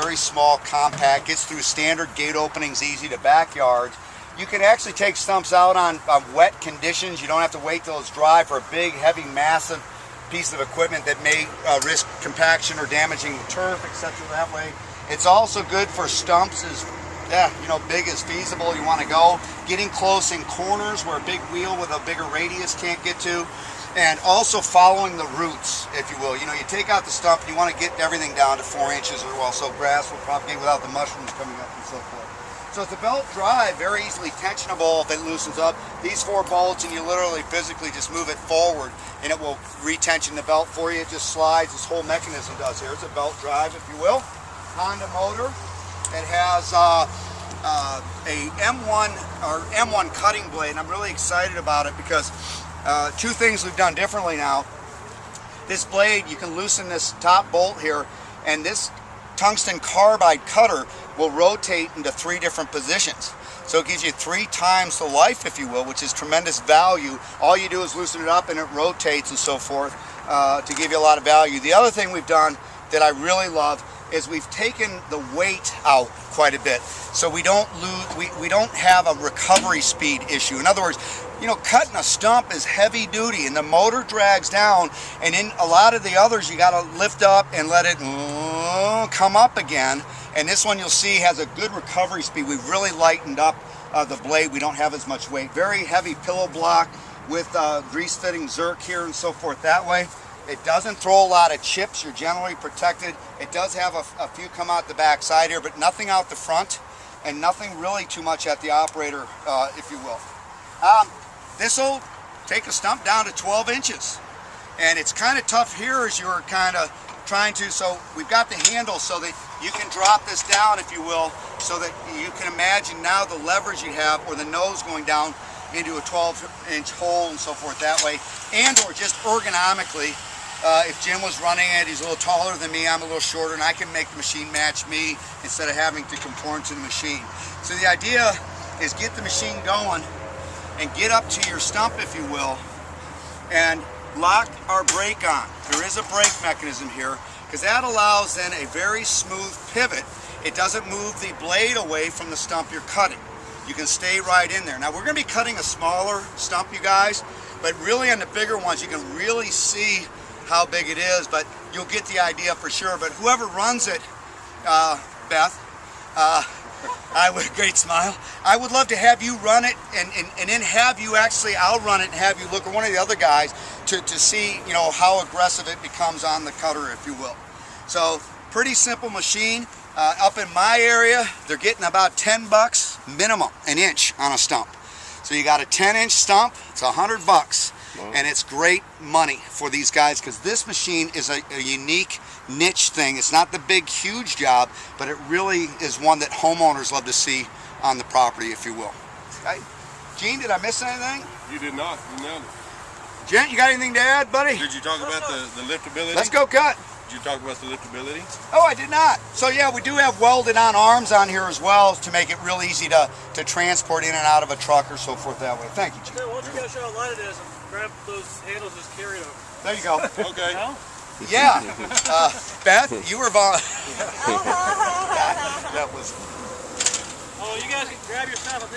very small, compact, gets through standard gate openings, easy to backyards. You can actually take stumps out on wet conditions. You don't have to wait till it's dry for a big, heavy, massive piece of equipment that may risk compaction or damaging the turf, etc. that way. It's also good for stumps as big as feasible you want to go. Getting close in corners where a big wheel with a bigger radius can't get to. And also following the roots, if you will. You take out the stump and you want to get everything down to 4 inches or well, so grass will propagate without the mushrooms coming up and so forth. So it's a belt drive, very easily tensionable if it loosens up. These 4 bolts, and you literally physically just move it forward and it will retension the belt for you. It just slides. This whole mechanism does here. It's a belt drive, if you will. Honda motor. It has a M1 cutting blade, and I'm really excited about it because 2 things we've done differently now. This blade, you can loosen this top bolt here, and this tungsten carbide cutter will rotate into 3 different positions. So it gives you 3 times the life, if you will, which is tremendous value. All you do is loosen it up and it rotates and so forth to give you a lot of value. The other thing we've done that I really love is we've taken the weight out quite a bit, so we don't lose, we don't have a recovery speed issue. In other words, cutting a stump is heavy duty and the motor drags down, and in a lot of the others you got to lift up and let it come up again. And this one you'll see has a good recovery speed. We've really lightened up the blade. We don't have as much weight. Very heavy pillow block with grease fitting Zerk here and so forth that way. It doesn't throw a lot of chips. You're generally protected. It does have a few come out the back side here, but nothing out the front and nothing really too much at the operator, if you will. This will take a stump down to 12 inches. And it's kind of tough here as you're kind of trying to, so we've got the handle so that you can drop this down, if you will, so that you can imagine now the leverage you have, or the nose going down into a 12-inch hole and so forth that way. And or just ergonomically, if Jim was running it, he's a little taller than me, I'm a little shorter, and I can make the machine match me instead of having to conform to the machine. So the idea is get the machine going and get up to your stump, if you will, and lock our brake on. There is a brake mechanism here, because that allows then a very smooth pivot. It doesn't move the blade away from the stump you're cutting. You can stay right in there. Now we're going to be cutting a smaller stump, you guys, but really on the bigger ones you can really see how big it is, but you'll get the idea for sure. But whoever runs it, Beth, I would, great smile, I would love to have you run it and then have you actually, I'll run it and have you look at one of the other guys to see how aggressive it becomes on the cutter, if you will. So pretty simple machine. Up in my area, they're getting about 10 bucks minimum, an inch on a stump. So you got a 10-inch stump, it's $100 bucks. Wow. And it's great money for these guys, because this machine is a unique niche thing. It's not the big, huge job, but it really is one that homeowners love to see on the property, if you will. Okay. Gene, did I miss anything? You did not. You nailed it. Gent, you got anything to add, buddy? Did you talk about the liftability? Let's go cut. Did you talk about the liftability? Oh, I did not. So yeah, we do have welded on arms on here as well to make it real easy to transport in and out of a truck or so forth that way. Thank you, Gene. Okay, why don't you guys show how light it is and grab those handles, just carry it over. There you go. Okay. No? Yeah. Beth, you were that was... Oh, you guys can grab your stuff.